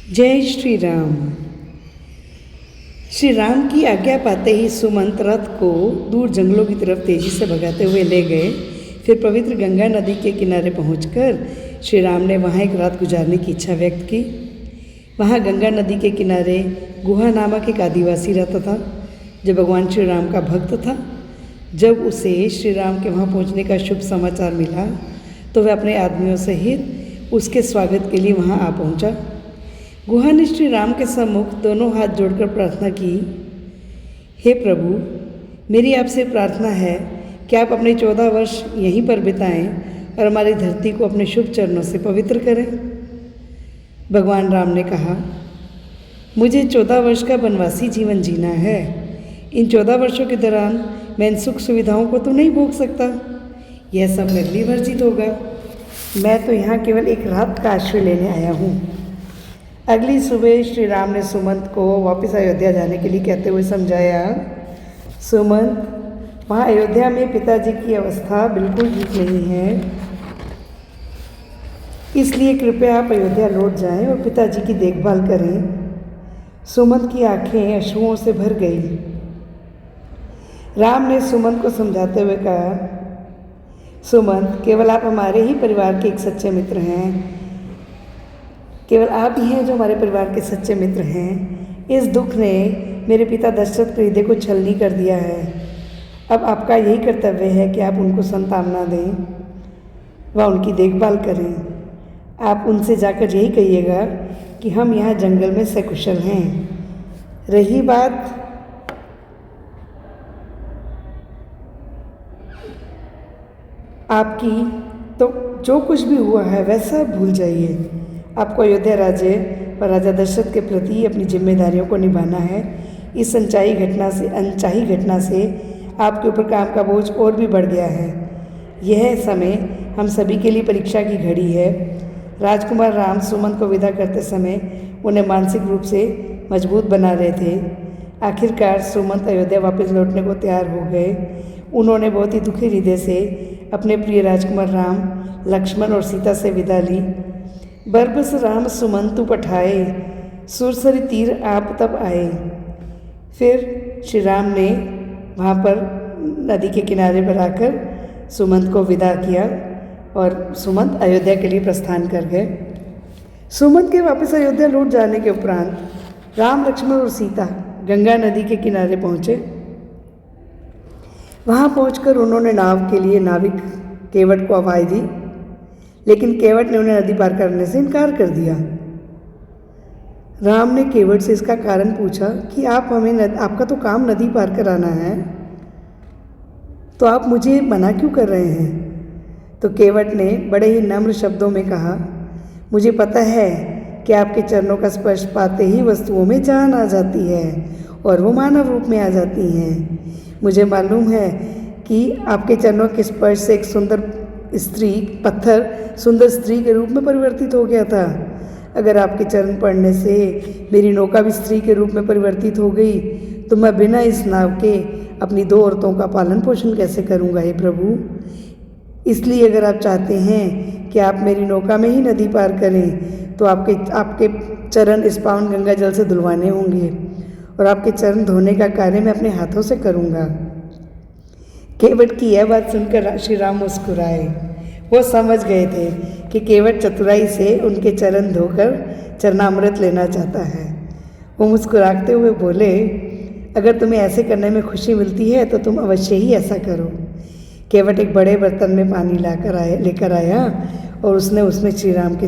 जय श्री राम। श्री राम की आज्ञा पाते ही सुमंत रथ को दूर जंगलों की तरफ तेजी से भगाते हुए ले गए। फिर पवित्र गंगा नदी के किनारे पहुंचकर श्री राम ने वहां एक रात गुजारने की इच्छा व्यक्त की। वहां गंगा नदी के किनारे गुहा नामक एक आदिवासी रहता था जो भगवान श्री राम का भक्त था। जब उसे श्री राम के वहां पहुंचने का शुभ समाचार मिला तो वह अपने आदमियों सहित उसके स्वागत के लिए वहां आ पहुंचा। गुहा ने श्री राम के सम्मुख दोनों हाथ जोड़कर प्रार्थना की, हे प्रभु, मेरी आपसे प्रार्थना है कि आप अपने 14 वर्ष यहीं पर बिताएं और हमारी धरती को अपने शुभ चरणों से पवित्र करें। भगवान राम ने कहा, मुझे 14 वर्ष का वनवासी जीवन जीना है। इन 14 वर्षों के दौरान मैं इन सुख सुविधाओं को तो नहीं भोग सकता, यह सब मेरे लिए वर्जित होगा। मैं तो यहाँ केवल एक रात का आश्रय लेने आया हूँ। अगली सुबह श्री राम ने सुमंत को वापस अयोध्या जाने के लिए कहते हुए समझाया, सुमंत, वहाँ अयोध्या में पिताजी की अवस्था बिल्कुल ठीक नहीं है, इसलिए कृपया आप अयोध्या लौट जाएं और पिताजी की देखभाल करें। सुमंत की आंखें अश्रुओं से भर गई। राम ने सुमंत को समझाते हुए कहा, सुमंत, केवल आप हमारे ही परिवार के एक सच्चे मित्र हैं। केवल आप ही हैं जो हमारे परिवार के सच्चे मित्र हैं। इस दुख ने मेरे पिता दशरथ के हृदय को छलनी कर दिया है। अब आपका यही कर्तव्य है कि आप उनको सांत्वना दें व उनकी देखभाल करें। आप उनसे जाकर यही कहिएगा कि हम यहाँ जंगल में सकुशल हैं। रही बात आपकी, तो जो कुछ भी हुआ है वह सब भूल जाइए। आपको अयोध्या राज्य पर राजा दशरथ के प्रति अपनी जिम्मेदारियों को निभाना है। इस अनचाही घटना से आपके ऊपर काम का बोझ और भी बढ़ गया है। यह समय हम सभी के लिए परीक्षा की घड़ी है। राजकुमार राम सुमंत को विदा करते समय उन्हें मानसिक रूप से मजबूत बना रहे थे। आखिरकार सुमंत अयोध्या वापस लौटने को तैयार हो गए। उन्होंने बहुत ही दुखी हृदय से अपने प्रिय राजकुमार राम, लक्ष्मण और सीता से विदा ली। बरबस राम सुमंतु पठाए, सुरसरी तीर आप तब आए। फिर श्री राम ने वहाँ पर नदी के किनारे पर आकर सुमंत को विदा किया और सुमंत अयोध्या के लिए प्रस्थान कर गए। सुमंत के वापस अयोध्या लौट जाने के उपरांत राम, लक्ष्मण और सीता गंगा नदी के किनारे पहुँचे। वहाँ पहुंचकर उन्होंने नाव के लिए नाविक केवट को आवाज़ दी, लेकिन केवट ने उन्हें नदी पार करने से इनकार कर दिया। राम ने केवट से इसका कारण पूछा कि आपका तो काम नदी पार कराना है, तो आप मुझे मना क्यों कर रहे हैं? तो केवट ने बड़े ही नम्र शब्दों में कहा, मुझे पता है कि आपके चरणों का स्पर्श पाते ही वस्तुओं में जान आ जाती है और वो मानव रूप में आ जाती हैं। मुझे मालूम है कि आपके चरणों के स्पर्श से एक सुंदर स्त्री के रूप में परिवर्तित हो गया था। अगर आपके चरण पड़ने से मेरी नौका भी स्त्री के रूप में परिवर्तित हो गई तो मैं बिना इस नाव के अपनी 2 औरतों का पालन पोषण कैसे करूँगा, हे प्रभु। इसलिए अगर आप चाहते हैं कि आप मेरी नौका में ही नदी पार करें तो आपके चरण इस पावन गंगा जल से धुलवाने होंगे और आपके चरण धोने का कार्य मैं अपने हाथों से करूँगा। केवट की यह बात सुनकर श्री राम मुस्कुराए। वो समझ गए थे कि केवट चतुराई से उनके चरण धोकर चरणामृत लेना चाहता है। वो मुस्कुराते हुए बोले, अगर तुम्हें ऐसे करने में खुशी मिलती है तो तुम अवश्य ही ऐसा करो। केवट एक बड़े बर्तन में पानी लेकर आया और उसने उसमें श्री राम के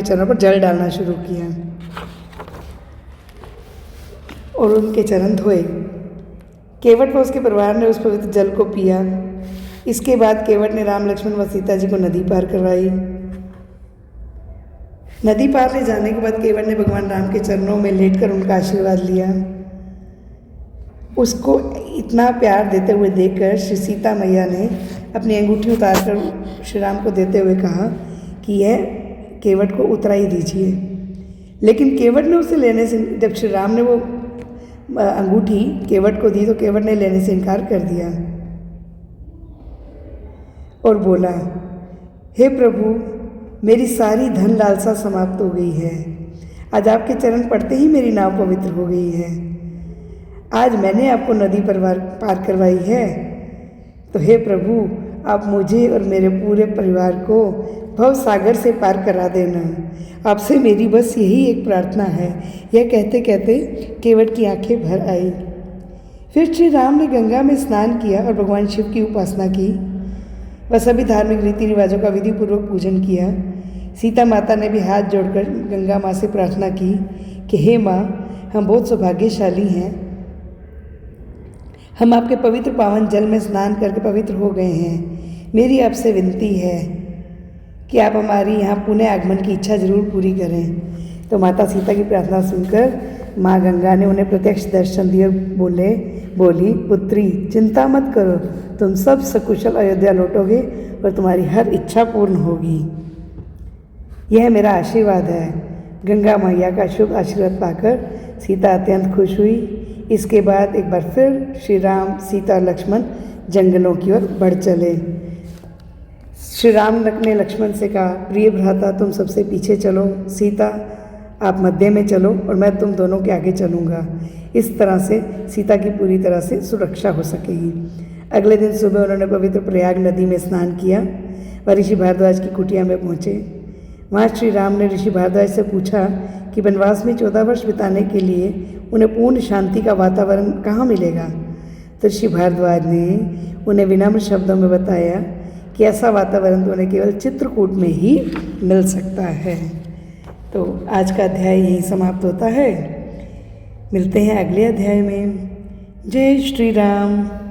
चरणों पर जल डालना शुरू किया और उनके चरण धोए। केवट व उसके परिवार ने उस पवित्र जल को पिया। इसके बाद केवट ने राम, लक्ष्मण व सीता जी को नदी पार करवाई। नदी पार ले जाने के बाद केवट ने भगवान राम के चरणों में लेटकर उनका आशीर्वाद लिया। उसको इतना प्यार देते हुए देखकर श्री सीता मैया ने अपनी अंगूठी उतारकर श्री राम को देते हुए कहा कि यह केवट को उतराई दीजिए। लेकिन केवट ने उसे लेने से, जब श्री राम ने वो अंगूठी केवट को दी तो केवट ने लेने से इनकार कर दिया और बोला, हे प्रभु, मेरी सारी धन लालसा समाप्त हो गई है। आज आपके चरण पड़ते ही मेरी नाव पवित्र हो गई है। आज मैंने आपको नदी पार करवाई है, तो हे प्रभु, आप मुझे और मेरे पूरे परिवार को भव सागर से पार करा देना। आपसे मेरी बस यही एक प्रार्थना है। यह कहते कहते केवट की आंखें भर आई। फिर श्री राम ने गंगा में स्नान किया और भगवान शिव की उपासना की। वह सभी धार्मिक रीति रिवाजों का विधि पूर्वक पूजन किया। सीता माता ने भी हाथ जोड़कर गंगा माँ से प्रार्थना की कि हे माँ, हम बहुत सौभाग्यशाली हैं। हम आपके पवित्र पावन जल में स्नान करके पवित्र हो गए हैं। मेरी आपसे विनती है कि आप हमारी यहाँ पुनः आगमन की इच्छा जरूर पूरी करें। तो माता सीता की प्रार्थना सुनकर माँ गंगा ने उन्हें प्रत्यक्ष दर्शन दिए और बोली, पुत्री, चिंता मत करो, तुम सब सकुशल अयोध्या लौटोगे और तुम्हारी हर इच्छा पूर्ण होगी। यह मेरा आशीर्वाद है। गंगा मैया का शुभ आशीर्वाद पाकर सीता अत्यंत खुश हुई। इसके बाद एक बार फिर श्री राम, सीता और लक्ष्मण जंगलों की ओर बढ़ चले। श्री राम ने लक्ष्मण से कहा, प्रिय भ्राता, तुम सबसे पीछे चलो, सीता आप मध्य में चलो और मैं तुम दोनों के आगे चलूँगा। इस तरह से सीता की पूरी तरह से सुरक्षा हो सकेगी। अगले दिन सुबह उन्होंने पवित्र प्रयाग नदी में स्नान किया। वह ऋषि भारद्वाज की कुटिया में पहुँचे। वहाँ श्री राम ने ऋषि भारद्वाज से पूछा कि वनवास में 14 वर्ष बिताने के लिए उन्हें पूर्ण शांति का वातावरण कहाँ मिलेगा। तो ऋषि भारद्वाज ने उन्हें विनम्र शब्दों में बताया कि ऐसा वातावरण तो उन्हें केवल चित्रकूट में ही मिल सकता है। तो आज का अध्याय यहीं समाप्त होता है। मिलते हैं अगले अध्याय में। जय श्री राम।